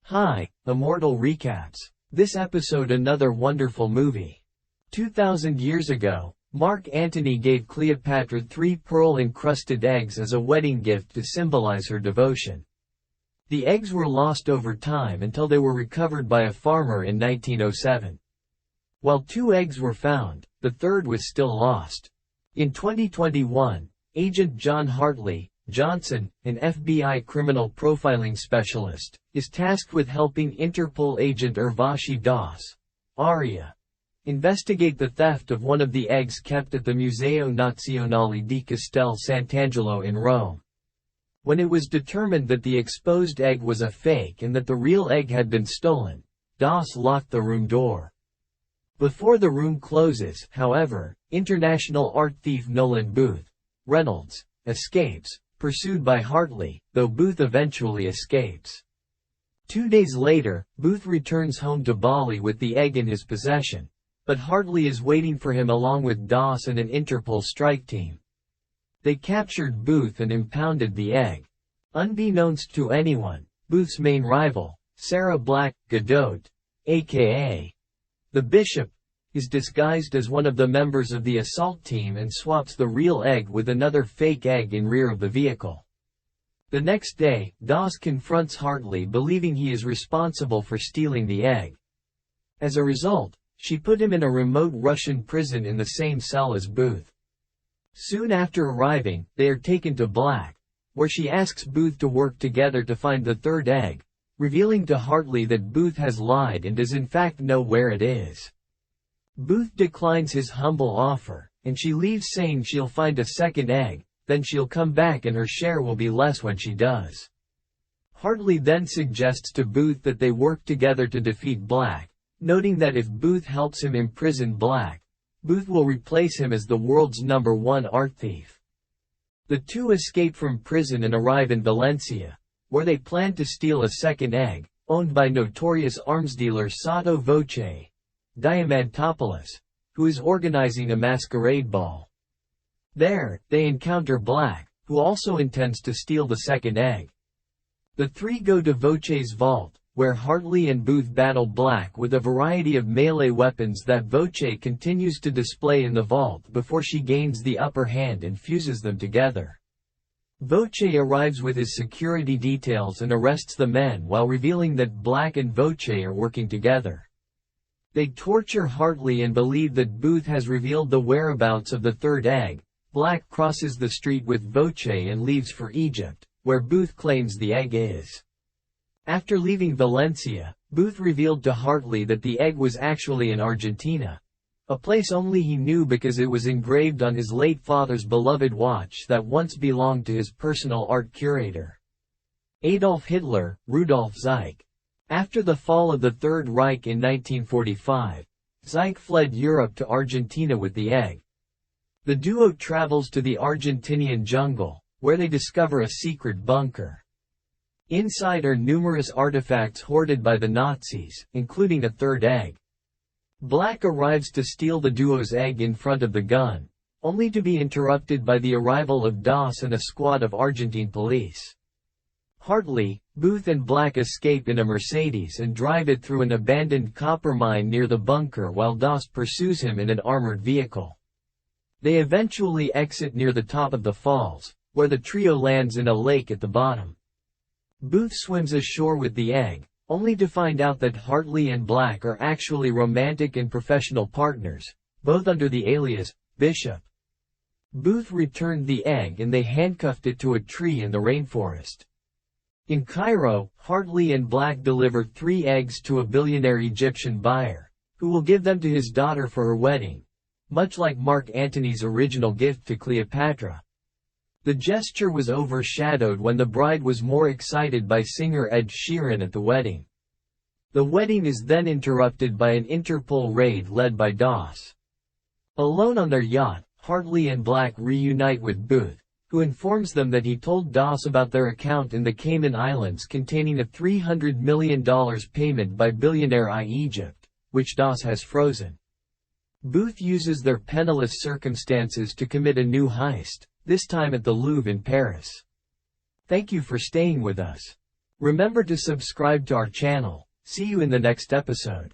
Hi, Immortal Recaps. This episode another wonderful movie. 2,000 years ago, Mark Antony gave Cleopatra 3 pearl-encrusted eggs as a wedding gift to symbolize her devotion. The eggs were lost over time until they were recovered by a farmer in 1907. While 2 eggs were found, the third was still lost. In 2021, Agent John Hartley Johnson, an FBI criminal profiling specialist, is tasked with helping Interpol agent Urvashi Das, Aria, investigate the theft of one of the eggs kept at the Museo Nazionale di Castel Sant'Angelo in Rome. When it was determined that the exposed egg was a fake and that the real egg had been stolen, Das locked the room door. Before the room closes, however, international art thief Nolan Reynolds escapes, pursued by Hartley, though Booth eventually escapes. 2 days later, Booth returns home to Bali with the egg in his possession, but Hartley is waiting for him along with Das and an Interpol strike team. They captured Booth and impounded the egg. Unbeknownst to anyone, Booth's main rival, Sarah Black Gadot, aka the Bishop, is disguised as one of the members of the assault team and swaps the real egg with another fake egg in rear of the vehicle. The next day, Das confronts Hartley believing he is responsible for stealing the egg. As a result, she put him in a remote Russian prison in the same cell as Booth. Soon after arriving, they are taken to Black, where she asks Booth to work together to find the third egg, revealing to Hartley that Booth has lied and does in fact know where it is. Booth declines his humble offer, and she leaves saying she'll find a second egg, then she'll come back and her share will be less when she does. Hartley then suggests to Booth that they work together to defeat Black, noting that if Booth helps him imprison Black, Booth will replace him as the world's #1 art thief. The two escape from prison and arrive in Valencia, where they plan to steal a second egg, owned by notorious arms dealer Sotto Voce Diamantopoulos, who is organizing a masquerade ball. There, they encounter Black, who also intends to steal the second egg. The three go to Voce's vault, where Hartley and Booth battle Black with a variety of melee weapons that Voce continues to display in the vault before she gains the upper hand and fuses them together. Voce arrives with his security details and arrests the men while revealing that Black and Voce are working together. They torture Hartley and believe that Booth has revealed the whereabouts of the third egg. Black crosses the street with Voce and leaves for Egypt, where Booth claims the egg is. After leaving Valencia, Booth revealed to Hartley that the egg was actually in Argentina, a place only he knew because it was engraved on his late father's beloved watch that once belonged to his personal art curator, Adolf Hitler, Rudolf Zeick. After the fall of the Third Reich in 1945, Zeick fled Europe to Argentina with the egg. The duo travels to the Argentinian jungle, where they discover a secret bunker. Inside are numerous artifacts hoarded by the Nazis, including a third egg. Black arrives to steal the duo's egg in front of the gun, only to be interrupted by the arrival of Das and a squad of Argentine police. Hartley, Booth and Black escape in a Mercedes and drive it through an abandoned copper mine near the bunker while Das pursues him in an armored vehicle. They eventually exit near the top of the falls, where the trio lands in a lake at the bottom. Booth swims ashore with the egg, only to find out that Hartley and Black are actually romantic and professional partners, both under the alias Bishop. Booth returned the egg and they handcuffed it to a tree in the rainforest. In Cairo, Hartley and Black deliver 3 eggs to a billionaire Egyptian buyer, who will give them to his daughter for her wedding, much like Mark Antony's original gift to Cleopatra. The gesture was overshadowed when the bride was more excited by singer Ed Sheeran at the wedding. The wedding is then interrupted by an Interpol raid led by Das. Alone on their yacht, Hartley and Black reunite with Booth, who informs them that he told Das about their account in the Cayman Islands containing a $300 million payment by billionaire Egypt, which Das has frozen. Booth uses their penniless circumstances to commit a new heist, this time at the Louvre in Paris. Thank you for staying with us. Remember to subscribe to our channel. See you in the next episode.